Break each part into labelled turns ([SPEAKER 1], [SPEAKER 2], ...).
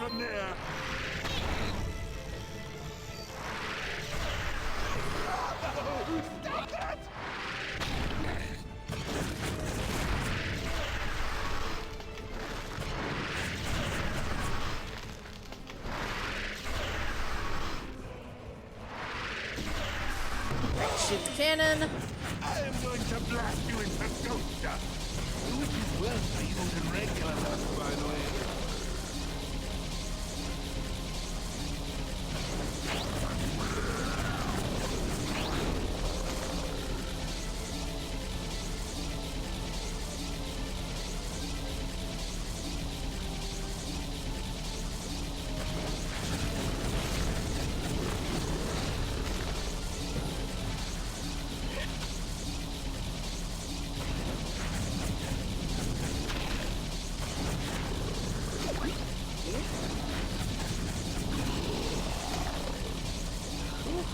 [SPEAKER 1] from there. Stop that!
[SPEAKER 2] Shoot the cannon.
[SPEAKER 1] I am going to blast you into ghost dust. Which is worse for you than regular dust, by the way.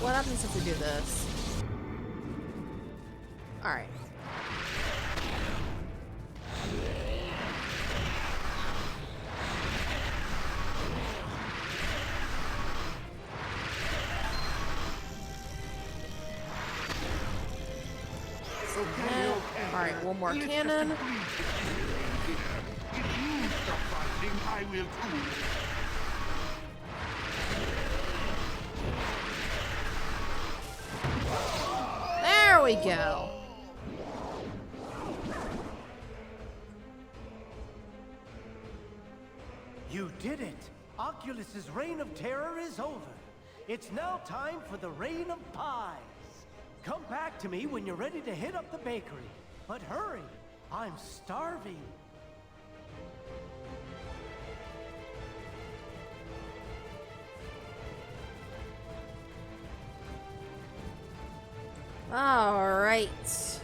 [SPEAKER 2] What happens if we do this? Alright. Alright, one more cannon.
[SPEAKER 1] If you stop fighting, I will too.
[SPEAKER 2] There we go.
[SPEAKER 3] You did it! Oculus's reign of terror is over. It's now time for the reign of pies. Come back to me when you're ready to hit up the bakery. But hurry, I'm starving.
[SPEAKER 2] Alright.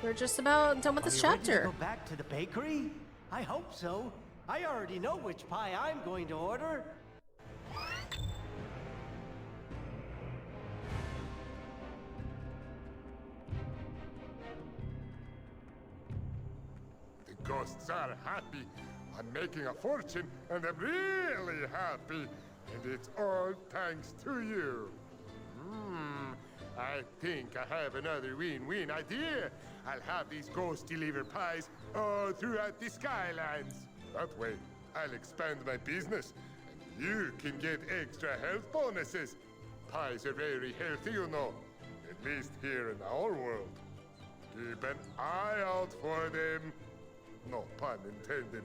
[SPEAKER 2] We're just about done with this
[SPEAKER 3] Are you ready
[SPEAKER 2] chapter.
[SPEAKER 3] to go back to the bakery? I hope so. I already know which pie I'm going to order.
[SPEAKER 1] The ghosts are happy. I'm making a fortune, and I'm really happy. And it's all thanks to you. I think I have another win-win idea. I'll have these ghosts deliver pies all throughout the Skylands. That way, I'll expand my business, and you can get extra health bonuses. Pies are very healthy, you know. At least here in our world. Keep an eye out for them. No pun intended.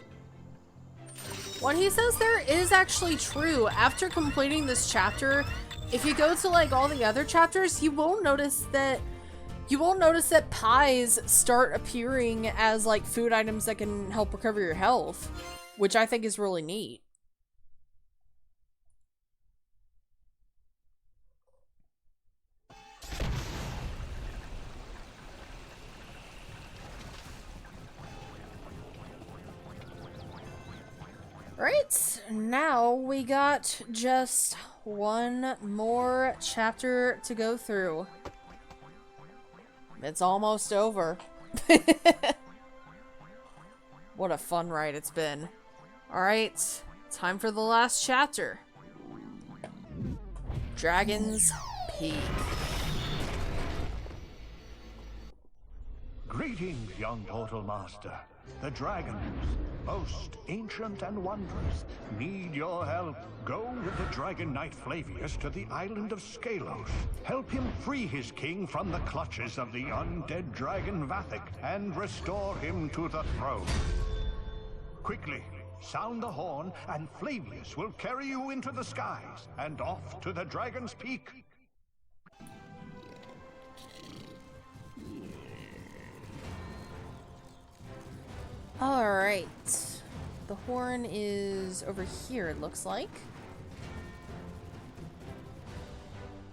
[SPEAKER 2] What he says there is actually true. After completing this chapter, if you go to like all the other chapters, you won't notice that pies start appearing as like food items that can help recover your health, which I think is really neat. Right, now we got just one more chapter to go through. It's almost over. What a fun ride it's been. Alright, time for the last chapter. Dragon's Peak.
[SPEAKER 4] Greetings, young Portal Master. The dragons, most ancient and wondrous, need your help. Go with the Dragon Knight Flavius to the island of Skylos. Help him free his king from the clutches of the undead dragon Vathek and restore him to the throne. Quickly, sound the horn and Flavius will carry you into the skies and off to the Dragon's Peak.
[SPEAKER 2] Alright. The horn is over here, it looks like.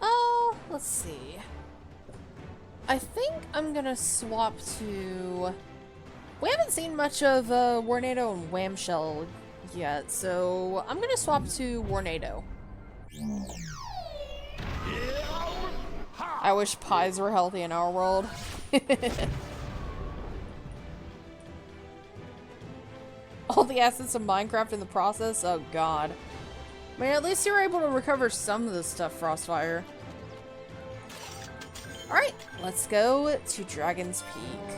[SPEAKER 2] Oh, let's see. I think I'm gonna swap to... We haven't seen much of Warnado and Whamshell yet, so I'm gonna swap to Warnado. I wish pies were healthy in our world. All the assets of Minecraft in the process? Oh god. I mean, at least you're able to recover some of this stuff, Frostfire. Alright, let's go to Dragon's Peak.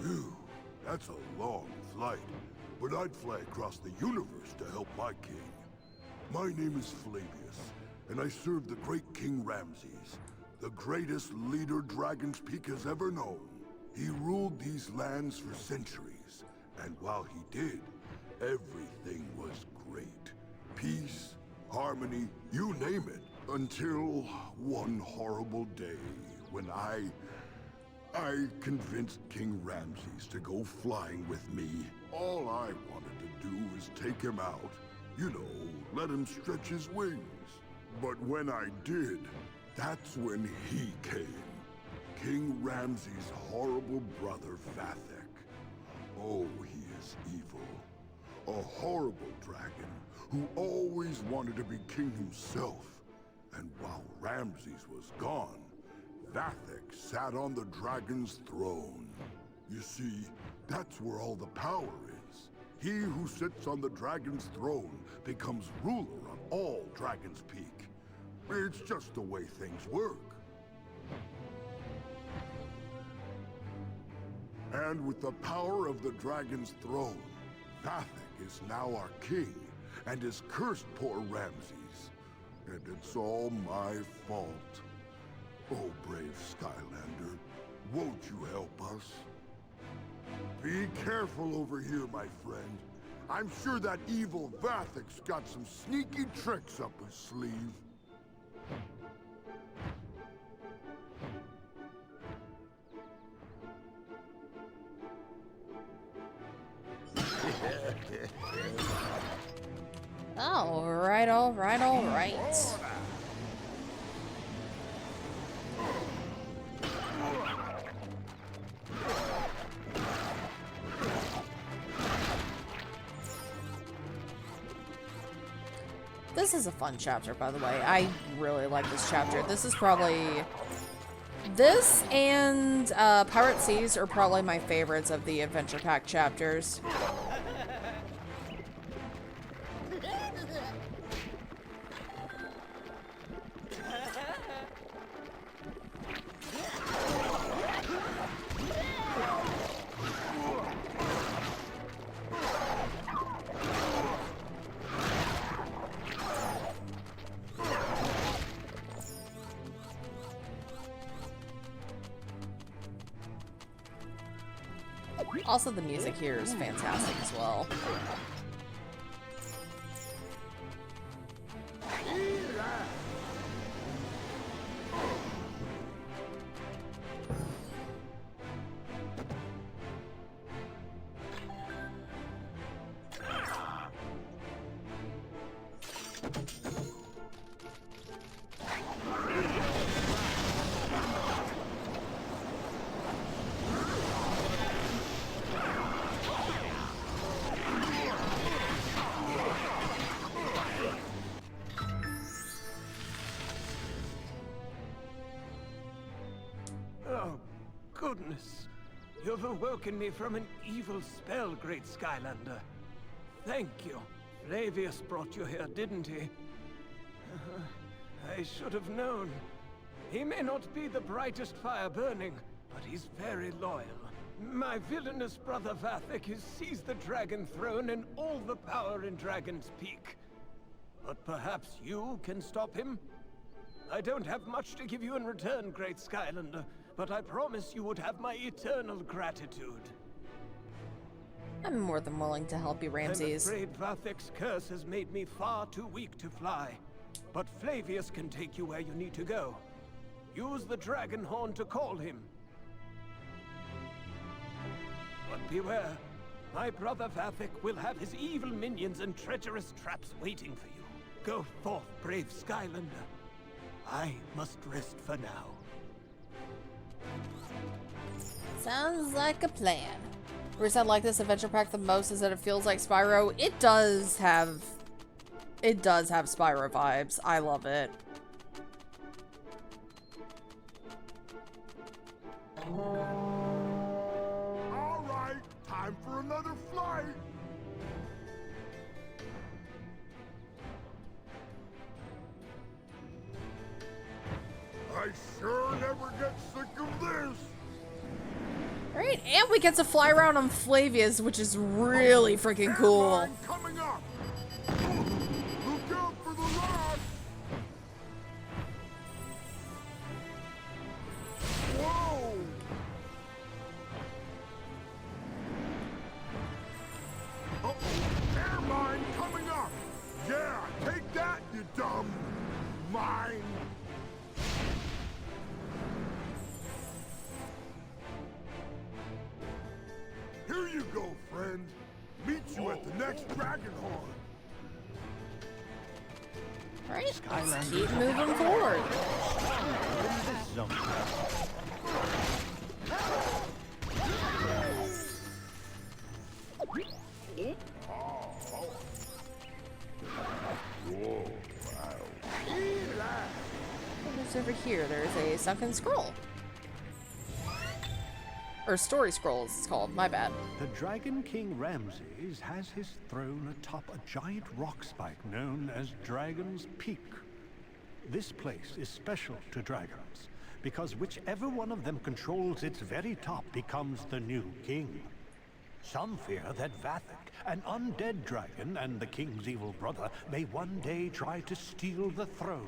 [SPEAKER 5] Phew, that's a long flight, but I'd fly across the universe to help my king. My name is Flavius, and I serve the great King Ramses, the greatest leader Dragon's Peak has ever known. He ruled these lands for centuries, and while he did, everything was great. Peace, harmony, you name it, until one horrible day when I convinced King Ramses to go flying with me. All I wanted to do was take him out. You know, let him stretch his wings. But when I did, that's when he came. King Ramses' horrible brother, Vathek. Oh, he is evil. A horrible dragon who always wanted to be king himself. And while Ramses was gone, Vathek sat on the dragon's throne. You see, that's where all the power is. He who sits on the dragon's throne becomes ruler on all Dragon's Peak. It's just the way things work. And with the power of the dragon's throne, Vathek is now our king, and has cursed poor Ramses. And it's all my fault. Oh, brave Skylander, won't you help us? Be careful over here, my friend. I'm sure that evil Vathek's got some sneaky tricks up his sleeve.
[SPEAKER 2] Alright, alright, alright. This is a fun chapter, by the way. I really like this chapter. This is probably... This and Pirate Seas are probably my favorites of the Adventure Pack chapters. Also, the music here is fantastic as well.
[SPEAKER 3] Goodness, you've awoken me from an evil spell, great Skylander. Thank you. Flavius brought you here, didn't he? I should have known. He may not be the brightest fire burning, but he's very loyal. My villainous brother Vathek has seized the Dragon Throne and all the power in Dragon's Peak. But perhaps you can stop him? I don't have much to give you in return, great Skylander, but I promise you would have my eternal gratitude.
[SPEAKER 2] I'm more than willing to help you, Ramses.
[SPEAKER 6] I'm afraid Vathek's curse has made me far too weak to fly. But Flavius can take you where you need to go. Use the dragon horn to call him. But beware, my brother Vathek will have his evil minions and treacherous traps waiting for you. Go forth, brave Skylander. I must rest for now.
[SPEAKER 2] Sounds like a plan. The reason I like this adventure pack the most is that it feels like Spyro. It does have Spyro vibes. I love it.
[SPEAKER 5] All right, time for another flight. I sure never get sick of this.
[SPEAKER 2] Right, and we get to fly around on Flavius, which is really freaking cool.
[SPEAKER 5] Airline coming up. Look out for the rock. Whoa! Uh-oh, air mine coming up. Yeah, take that, you dumb mine. Here you go, friend. Meet you at the next dragon horn.
[SPEAKER 2] Alright, let's
[SPEAKER 4] Skylanders
[SPEAKER 2] keep moving forward.
[SPEAKER 4] in this zone.
[SPEAKER 2] What's over here? There's a sunken scroll. Or story scrolls, it's called. My bad.
[SPEAKER 4] The Dragon King Ramses has his throne atop a giant rock spike known as Dragon's Peak. This place is special to dragons, because whichever one of them controls its very top becomes the new king. Some fear that Vathek, an undead dragon and the king's evil brother, may one day try to steal the throne.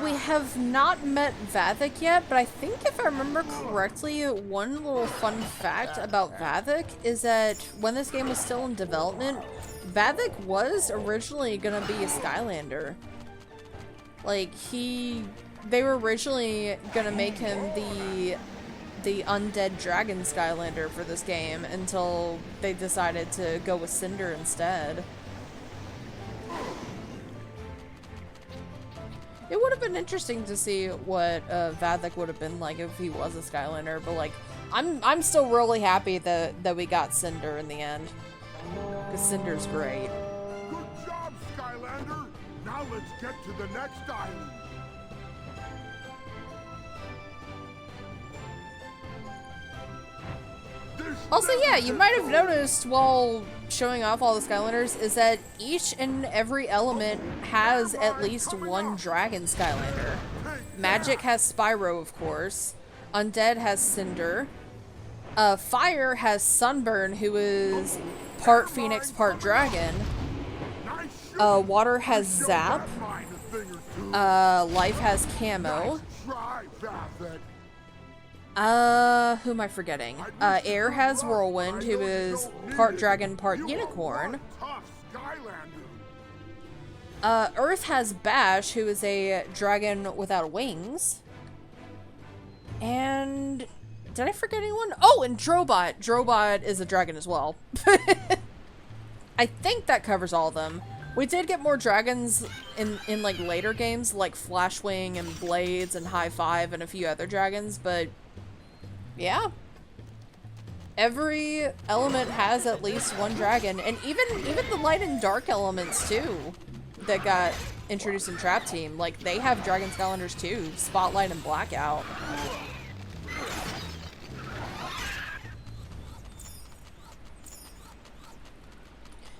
[SPEAKER 2] We have not met Vathek yet, but I think if I remember correctly, one little fun fact about Vathek is that when this game was still in development, Vathek was originally gonna be a Skylander. Like, they were originally gonna make him the undead dragon Skylander for this game until they decided to go with Cinder instead. It would have been interesting to see what Vathek would have been like if he was a Skylander, but like, I'm still really happy that we got Cinder in the end, because Cinder's great.
[SPEAKER 5] Good job, Skylander. Now let's get to the next island.
[SPEAKER 2] Also, yeah, you might have noticed while showing off all the Skylanders is that each and every element has at least one dragon Skylander. Magic has Spyro, of course. Undead has Cinder. Fire has Sunburn, who is part Phoenix, part Dragon. Water has Zap. Life has Camo. Who am I forgetting? Air has Whirlwind, who is part dragon, part unicorn. Earth has Bash, who is a dragon without wings. And did I forget anyone? Oh, and Drobot. Drobot is a dragon as well. I think that covers all of them. We did get more dragons in like later games, like Flashwing and Blades and High Five and a few other dragons, but yeah. Every element has at least one dragon, and even the light and dark elements too that got introduced in Trap Team, like they have dragon Skylanders too, Spotlight and Blackout.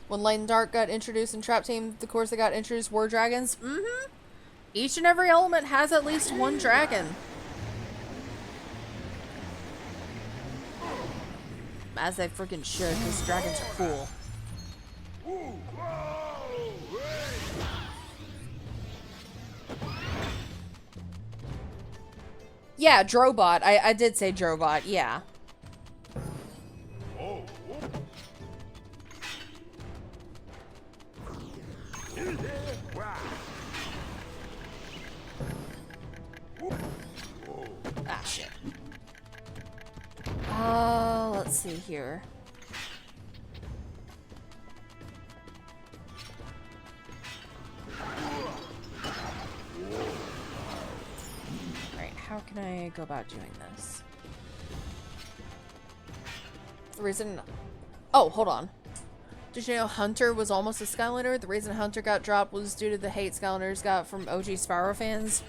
[SPEAKER 2] When Light and Dark got introduced in Trap Team, the course that got introduced were dragons. Each and every element has at least one dragon. As they freaking should, because dragons are cool. Yeah, Drobot. I did say Drobot, yeah. Ah, shit. Let's see here. Alright, how can I go about doing this? The reason... Oh, hold on. Did you know Hunter was almost a Skylander? The reason Hunter got dropped was due to the hate Skylanders got from OG Spyro fans?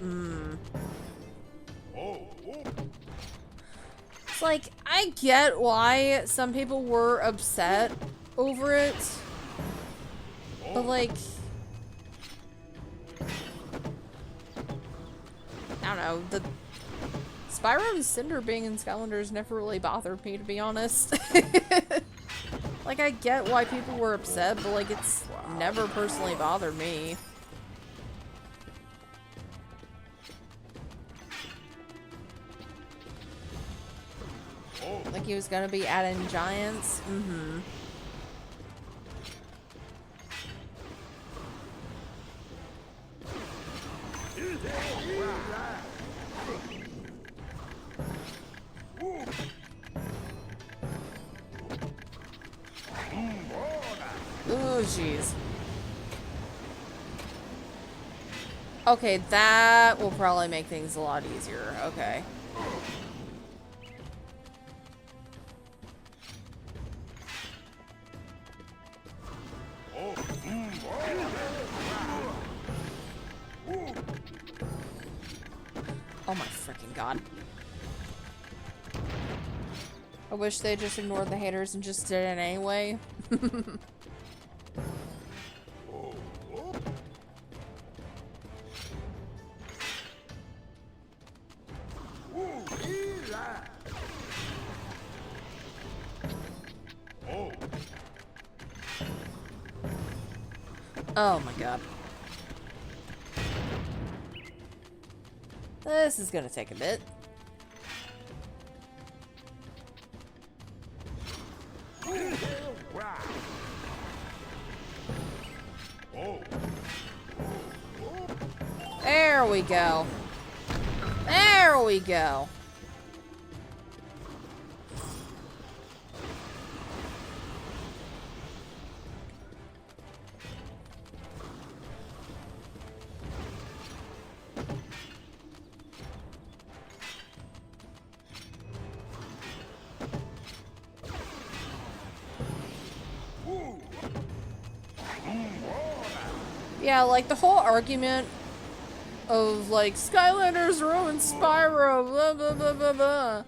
[SPEAKER 2] It's like, I get why some people were upset over it. But like... I don't know, the... Spyro and Cinder being in Skylanders never really bothered me, to be honest. Like, I get why people were upset, but like, it's never personally bothered me. Like he was gonna be adding giants? Mm-hmm. Oh, jeez. Okay, that will probably make things a lot easier. Okay. Oh my freaking god. I wish they just ignored the haters and just did it anyway. Oh my god. This is gonna take a bit. There we go. There we go. Yeah, like the whole argument of like Skylanders ruined Spyro, blah blah blah blah blah.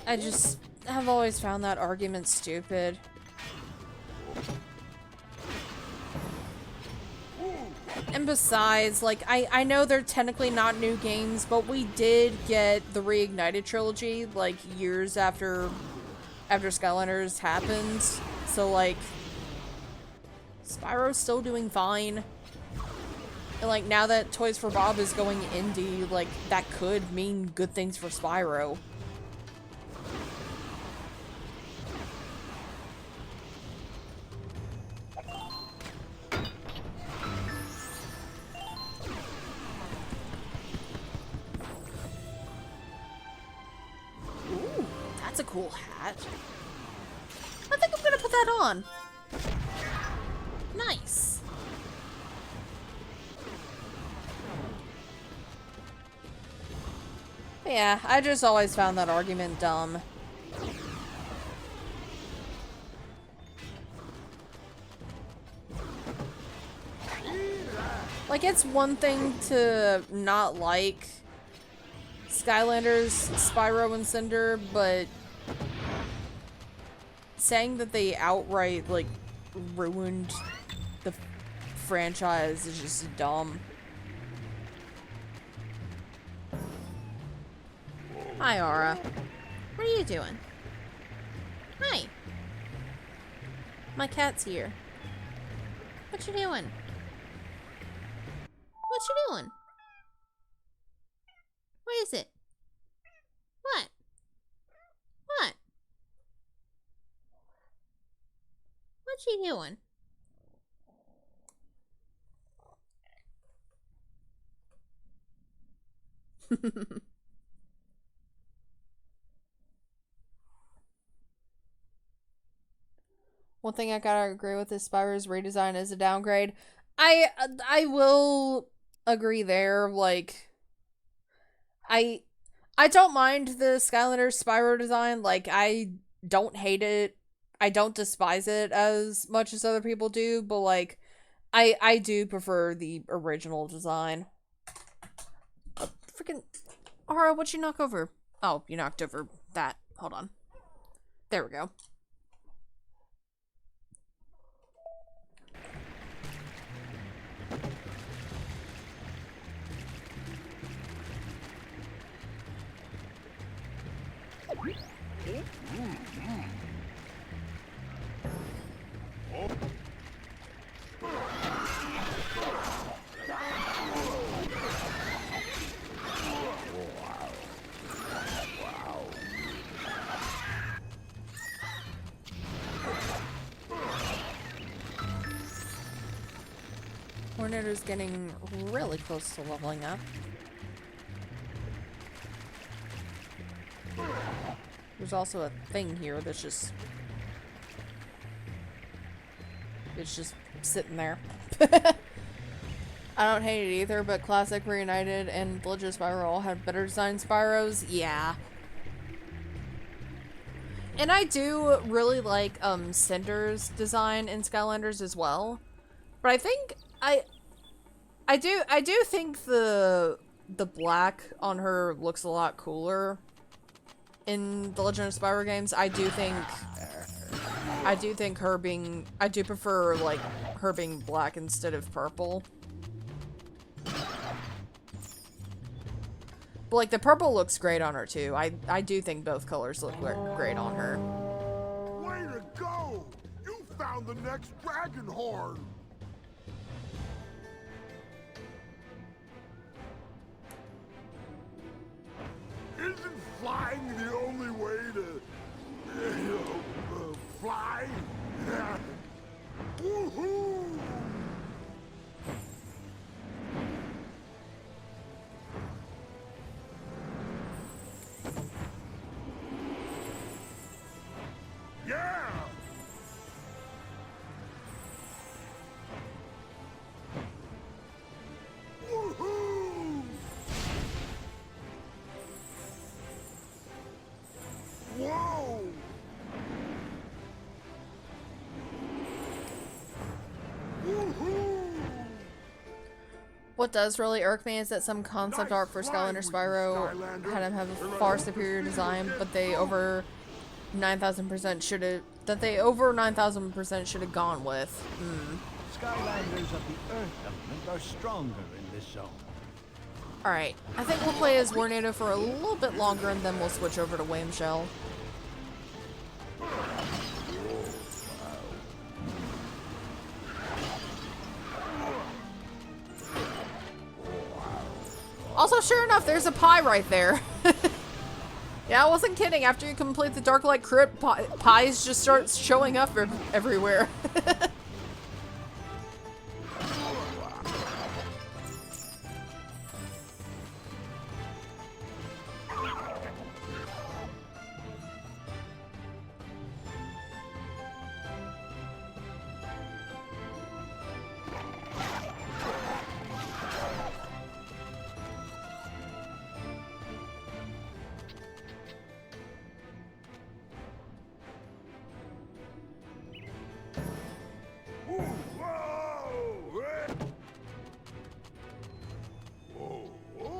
[SPEAKER 2] I've always found that argument stupid. And besides, like I know they're technically not new games, but we did get the Reignited trilogy like years after Skylanders happened. So like Spyro's still doing fine. And like now that Toys for Bob is going indie, like that could mean good things for Spyro. Ooh, that's a cool hat. I think I'm gonna put that on. Nice. Yeah, I just always found that argument dumb. Like, it's one thing to not like Skylanders, Spyro, and Cinder, but saying that they outright, like, ruined the franchise is just dumb. Hi, Aura. What are you doing? Hi. My cat's here. What you doing? What you doing? What is it? What? What? What you doing? One thing I gotta agree with is Spyro's redesign is a downgrade. I will agree there. Like, I don't mind the Skylanders Spyro design. Like, I don't hate it. I don't despise it as much as other people do, but like, I do prefer the original design. Freaking Ara, what'd you knock over? Oh, you knocked over that. Hold on. There we go. Hornetter's getting really close to leveling up. There's also a thing here that's just... it's just sitting there. I don't hate it either, but Classic, Reunited, and Legend of Spyro all have better designed Spyros. Yeah. And I do really like Cinder's design in Skylanders as well. But I think I do think the black on her looks a lot cooler in the Legend of Spyro games. I do think her being, I do prefer like her being black instead of purple. But like the purple looks great on her too. I do think both colors look great on her.
[SPEAKER 5] Way to go! You found the next dragon horn! Isn't flying the only way to, fly? Woohoo! Yeah! Woohoo! Whoa! Woohoo!
[SPEAKER 2] What does really irk me is that some concept art for Skylander Spyro had him have a far superior design, but they over 9,000% should have, that they over 9,000% should have gone with.
[SPEAKER 4] Skylanders of the Earth element are stronger in this zone.
[SPEAKER 2] Alright, I think we'll play as Warnado for a little bit longer and then we'll switch over to Whamshell. Also, sure enough, there's a pie right there. Yeah, I wasn't kidding. After you complete the Darklight Crypt, pies just start showing up everywhere.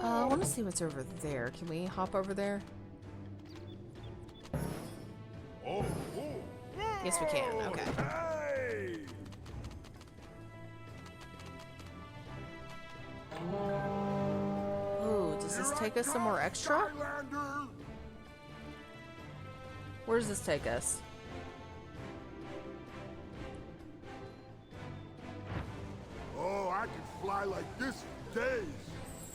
[SPEAKER 2] I want to see what's over there. Can we hop over there? Yes, we can. Okay.
[SPEAKER 5] Hey!
[SPEAKER 2] Ooh, does this take us somewhere extra?
[SPEAKER 5] Skylander!
[SPEAKER 2] Where does this take us?
[SPEAKER 5] Oh, I could fly like this for days.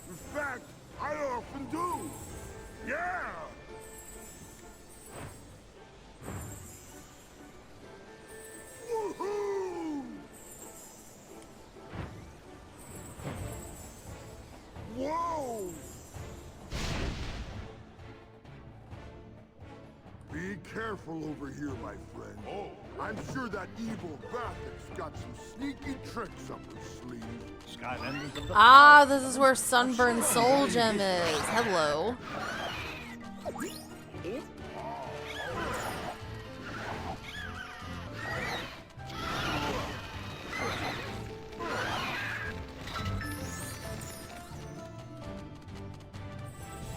[SPEAKER 5] In fact, I often do. Yeah! Woohoo! Whoa! careful over here, my friend. Oh. I'm sure that evil Vathic's got some sneaky tricks up her sleeve.
[SPEAKER 4] Skylanders of the
[SPEAKER 2] Ah, this is where Sunburned Soul Gem is. Hello.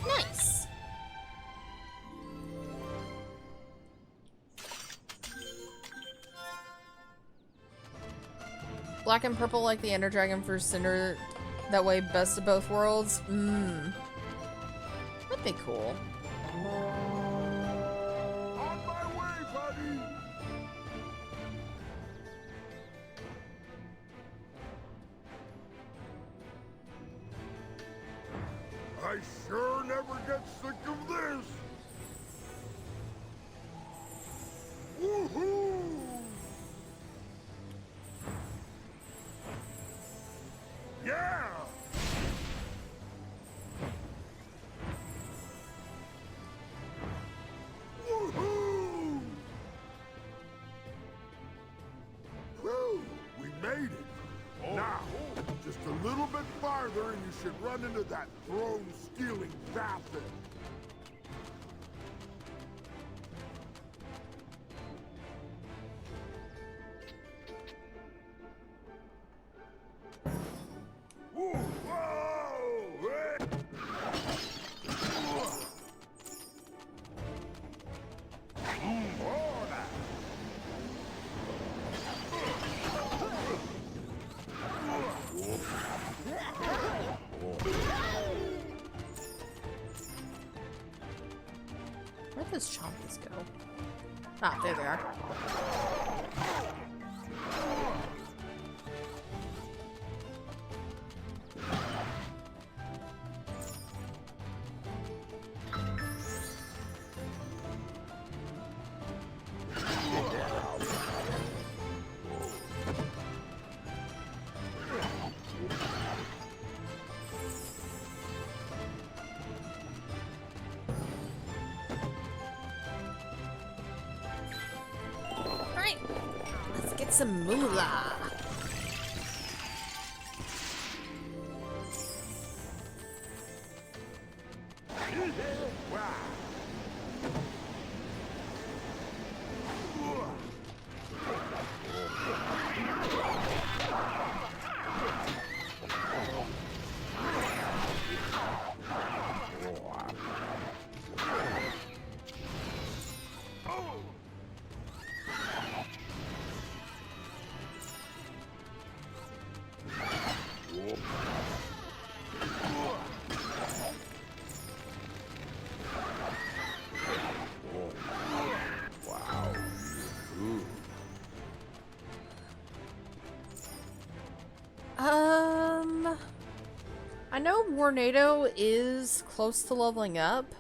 [SPEAKER 2] Nice. Black and purple like the Ender Dragon for Cinder. That way, best of both worlds. That'd be cool.
[SPEAKER 5] On my way, buddy! I sure never get sick of this! Woohoo! Yeah! Woohoo! Whew, we made it. Now, just a little bit farther and you should run into that throne-stealing Vathik. Whoa! Hey!
[SPEAKER 2] Where does Chompies go? Ah, there they are. Alright, let's get some moolah. I know Warnado is close to leveling up,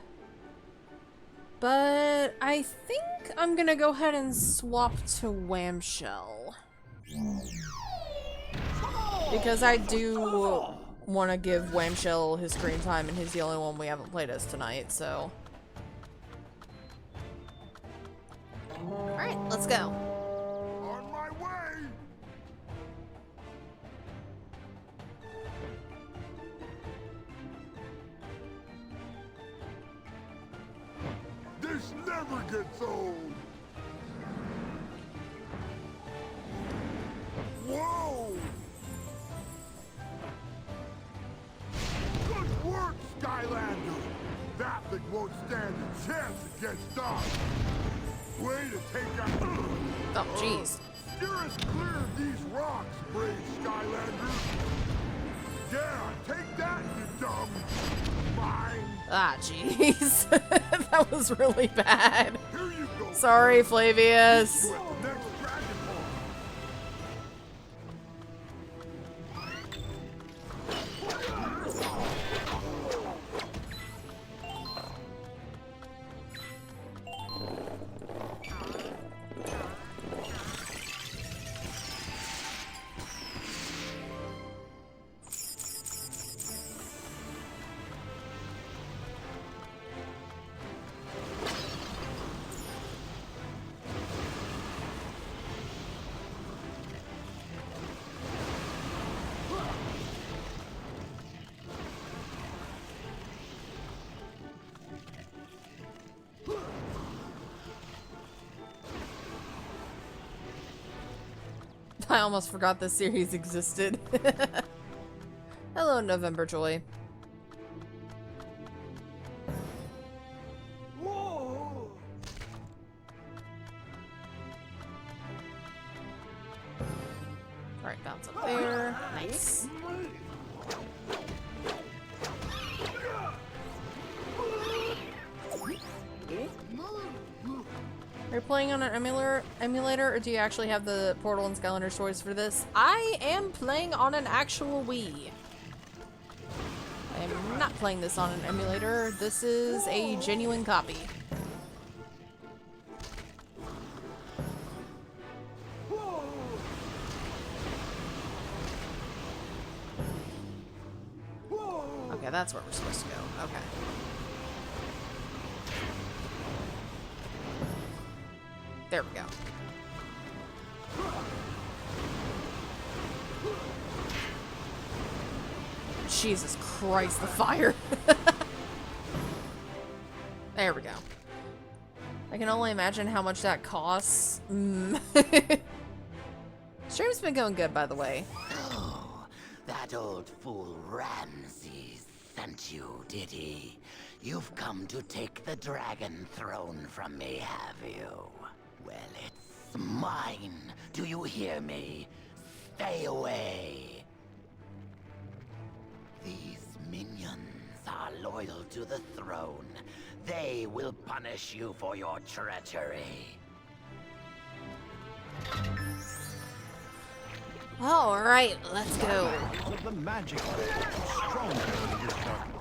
[SPEAKER 2] but I think I'm gonna go ahead and swap to Whamshell. Because I do want to give Whamshell his screen time, and he's the only one we haven't played as tonight, so. Alright, let's go.
[SPEAKER 5] On my way! This never gets old! Whoa! Good work, Skylander! Vathik won't stand a chance against us! Way to take out...
[SPEAKER 2] Oh, jeez.
[SPEAKER 5] Steer us clear of these rocks, brave Skylanders! Yeah, take that, you dumb... Mine!
[SPEAKER 2] Ah, jeez. That was really bad.
[SPEAKER 5] Here you go!
[SPEAKER 2] Sorry, Flavius.
[SPEAKER 5] You at the next Dragon Ball!
[SPEAKER 2] I almost forgot this series existed. Hello, November Joy. Alright, bounce up there. Nice. Are you playing on an emulator, or do you actually have the Portal and Skylanders toys for this? I am playing on an actual Wii. I am not playing this on an emulator. This is a genuine copy. Okay, that's where we're supposed to go. Okay. There we go. Jesus Christ, the fire. There we go. I can only imagine how much that costs. Stream's been going good, by the way.
[SPEAKER 7] Oh, that old fool Ramses sent you, did he? You've come to take the dragon throne from me, have you? Well, it's mine. Do you hear me? Stay away. These minions are loyal to the throne. They will punish you for your treachery.
[SPEAKER 2] All right, let's go.
[SPEAKER 4] Of the magic stronger than his darkness.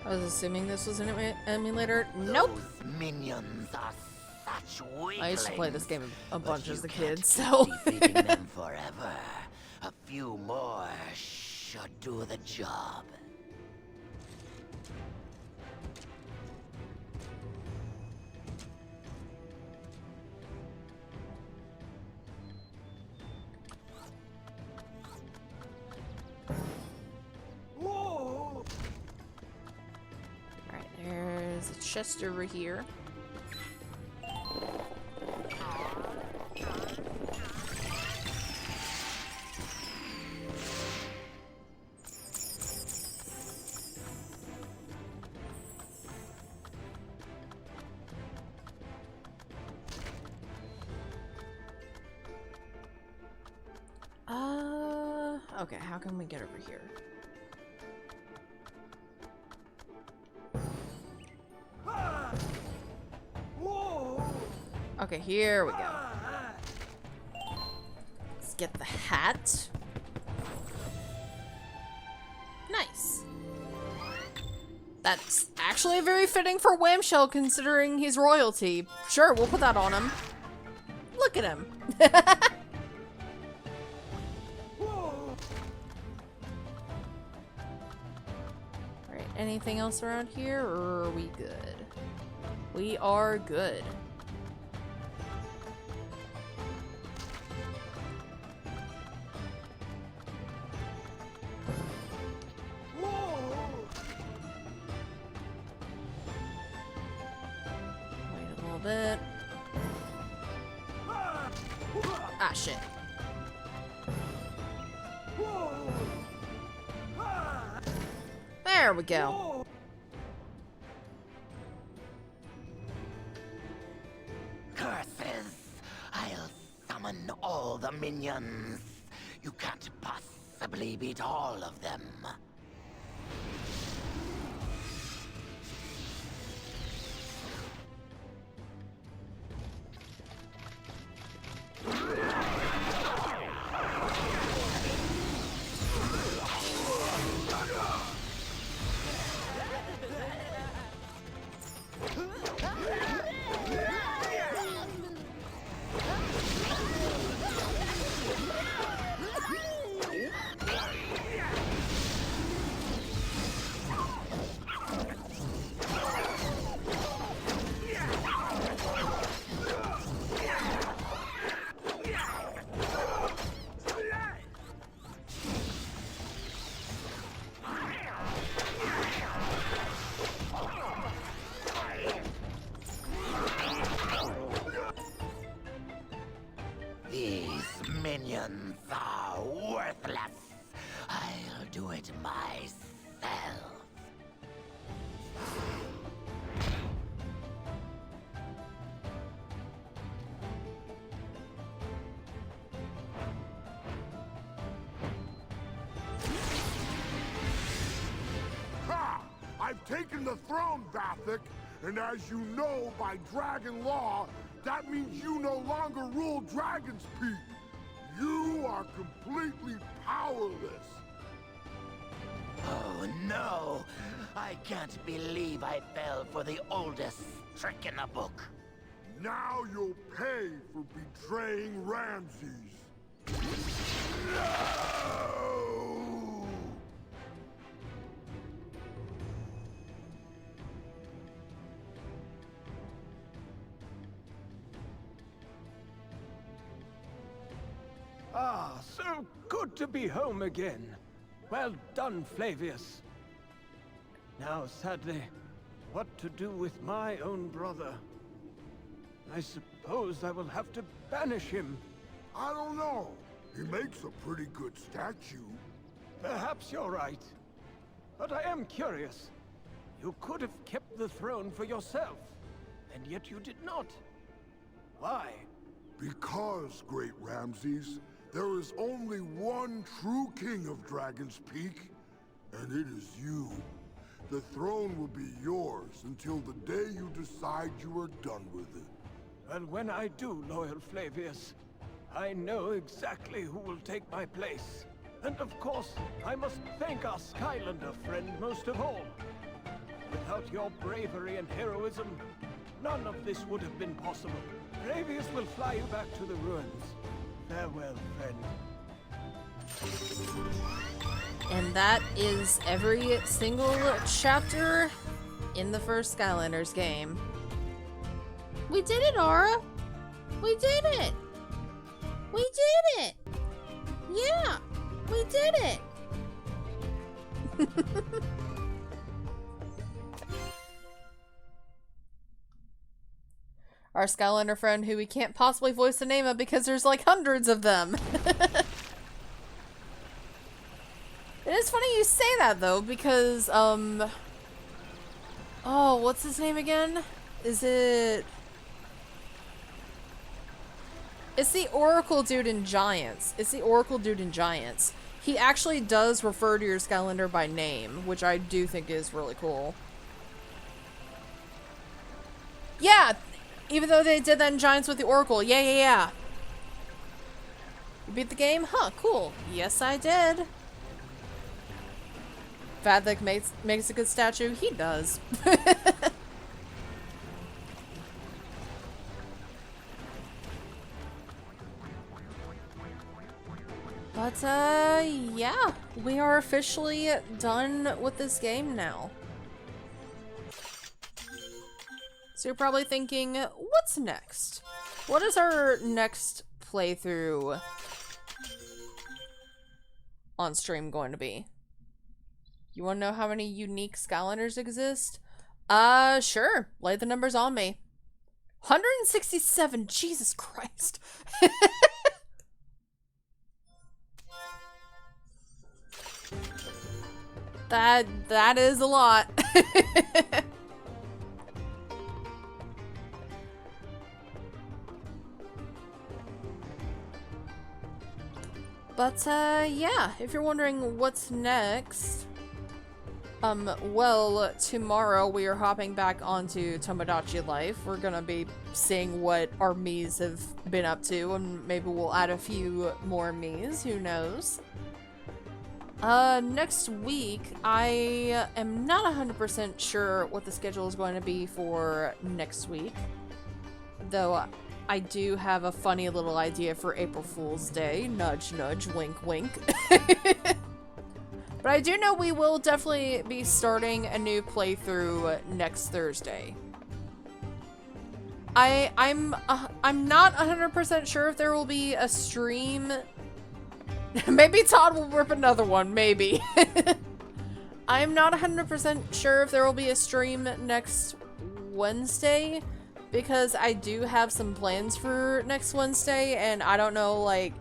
[SPEAKER 2] I was assuming this was an emulator. Nope.
[SPEAKER 7] Those minions are such weaklings.
[SPEAKER 2] I used to play this game a bunch
[SPEAKER 7] but
[SPEAKER 2] as a
[SPEAKER 7] you
[SPEAKER 2] kid,
[SPEAKER 7] can't
[SPEAKER 2] so.
[SPEAKER 7] be feeding them forever. A few more should do the job.
[SPEAKER 2] Alright, there's a chest over here. Okay, how can we get over here? Okay, here we go. Let's get the hat. Nice. That's actually very fitting for Whamshell considering he's royalty. Sure, we'll put that on him. Look at him. Alright, anything else around here, or are we good? We are good. Bit. Ah, shit. There we go.
[SPEAKER 7] Curses! I'll summon all the minions. You can't possibly beat all of them. These minions are worthless. I'll do it myself.
[SPEAKER 5] Ha! I've taken the throne, Vathic, and as you know by dragon law, that means you no longer rule Dragon's Peak. You are completely powerless.
[SPEAKER 7] Oh no! I can't believe I fell for the oldest trick in the book.
[SPEAKER 5] Now you'll pay for betraying Ramses. No!
[SPEAKER 6] Ah, so good to be home again. Well done, Flavius. Now, sadly, what to do with my own brother? I suppose I will have to banish him.
[SPEAKER 5] I don't know. He makes a pretty good statue.
[SPEAKER 6] Perhaps you're right. But I am curious. You could have kept the throne for yourself, and yet you did not. Why?
[SPEAKER 5] Because, great Ramses, there is only one true king of Dragon's Peak, and it is you. The throne will be yours until the day you decide you are done with it.
[SPEAKER 6] Well, when I do, loyal Flavius, I know exactly who will take my place. And of course, I must thank our Skylander friend most of all. Without your bravery and heroism, none of this would have been possible. Flavius will fly you back to the ruins. Farewell, friend.
[SPEAKER 2] And that is every single chapter in the first Skylanders game. We did it, Aura! We did it! We did it! Yeah! We did it! Our Skylander friend who we can't possibly voice the name of because there's like hundreds of them. It is funny you say that though, because, oh, what's his name again? Is it... It's the Oracle dude in Giants. It's the Oracle dude in Giants. He actually does refer to your Skylander by name, which I do think is really cool. Yeah! Even though they did that in Giants with the Oracle. Yeah, yeah, yeah. You beat the game? Huh, cool. Yes, I did. Vathic makes a good statue? He does. But, yeah. We are officially done with this game now. So you're probably thinking, what's next? What is our next playthrough on stream going to be? You want to know how many unique Skylanders exist? Sure. Lay the numbers on me. 167. Jesus Christ. That is a lot. But, yeah, if you're wondering what's next, well, tomorrow we are hopping back onto Tomodachi Life. We're gonna be seeing what our Miis have been up to, and maybe we'll add a few more Miis, who knows. Next week, I am not 100% sure what the schedule is going to be for next week, though I do have a funny little idea for April Fool's Day. Nudge, nudge, wink, wink. But I do know we will definitely be starting a new playthrough next Thursday. I'm not 100% sure if there will be a stream. Maybe Todd will rip another one, maybe. I'm not 100% sure if there will be a stream next Wednesday, because I do have some plans for next Wednesday, and I don't know, like,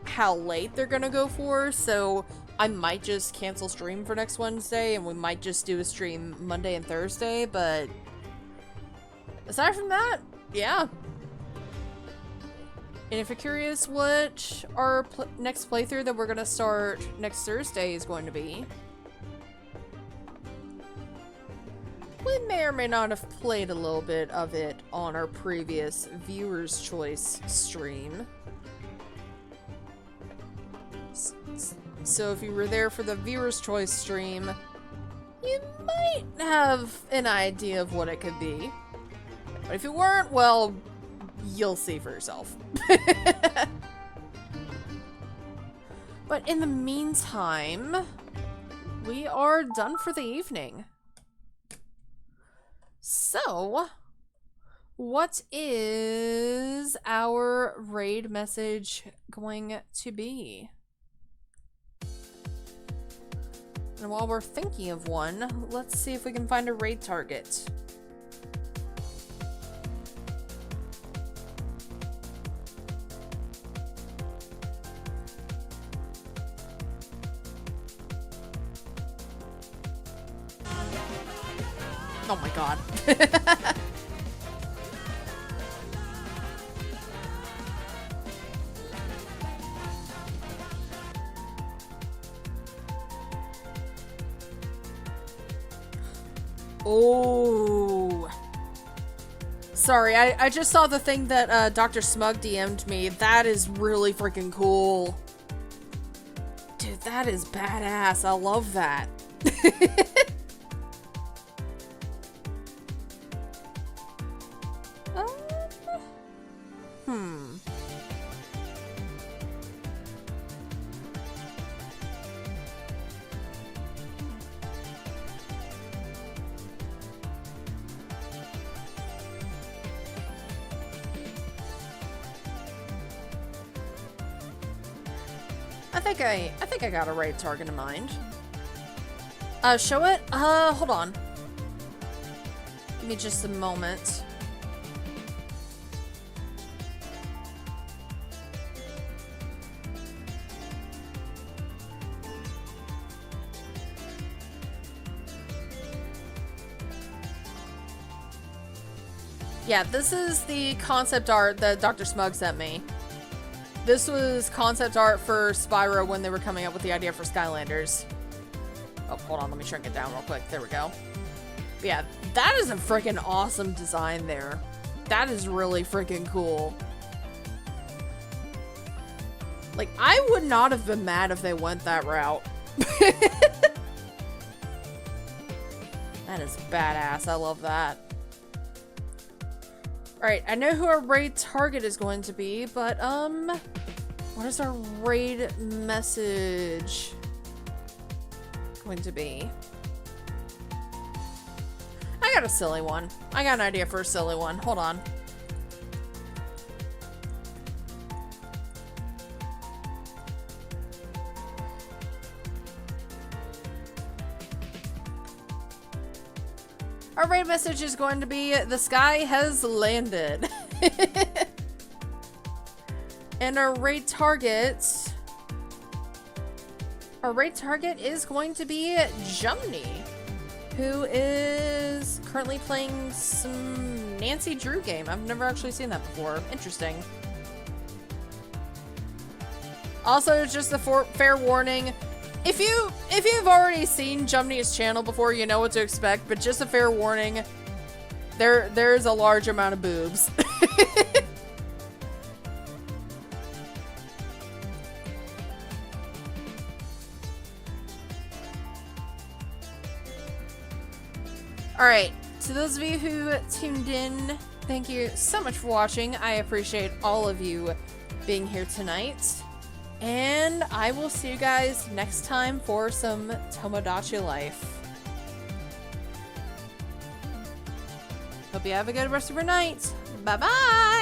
[SPEAKER 2] how late they're gonna go for, so I might just cancel stream for next Wednesday, and we might just do a stream Monday and Thursday, but aside from that, yeah. And if you're curious what our next playthrough that we're gonna start next Thursday is going to be, we may or may not have played a little bit of it on our previous Viewer's Choice stream. So if you were there for the Viewer's Choice stream, you might have an idea of what it could be. But if you weren't, well, you'll see for yourself. But in the meantime, we are done for the evening. So, what is our raid message going to be? And while we're thinking of one, let's see if we can find a raid target. Oh my god. Oh. Sorry, I just saw the thing that Dr. Smug DM'd me. That is really freaking cool. Dude, that is badass. I love that. I think I got a raid target in mind. Show it? Hold on. Give me just a moment. Yeah, this is the concept art that Dr. Smug sent me. This was concept art for Spyro when they were coming up with the idea for Skylanders. Oh, hold on, let me shrink it down real quick. There we go. But yeah, that is a freaking awesome design there. That is really freaking cool. Like, I would not have been mad if they went that route. That is badass. I love that. Alright, I know who our raid target is going to be, but, what is our raid message going to be? I got a silly one. I got an idea for a silly one. Hold on. Our raid message is going to be, the sky has landed. And our raid target is going to be Jumney, who is currently playing some Nancy Drew game. I've never actually seen that before. Interesting. Also, just a fair warning, if you've already seen Jumney's channel before, you know what to expect, but just a fair warning, there's a large amount of boobs. Alright, to those of you who tuned in, thank you so much for watching. I appreciate all of you being here tonight. And I will see you guys next time for some Tomodachi Life. Hope you have a good rest of your night. Bye-bye!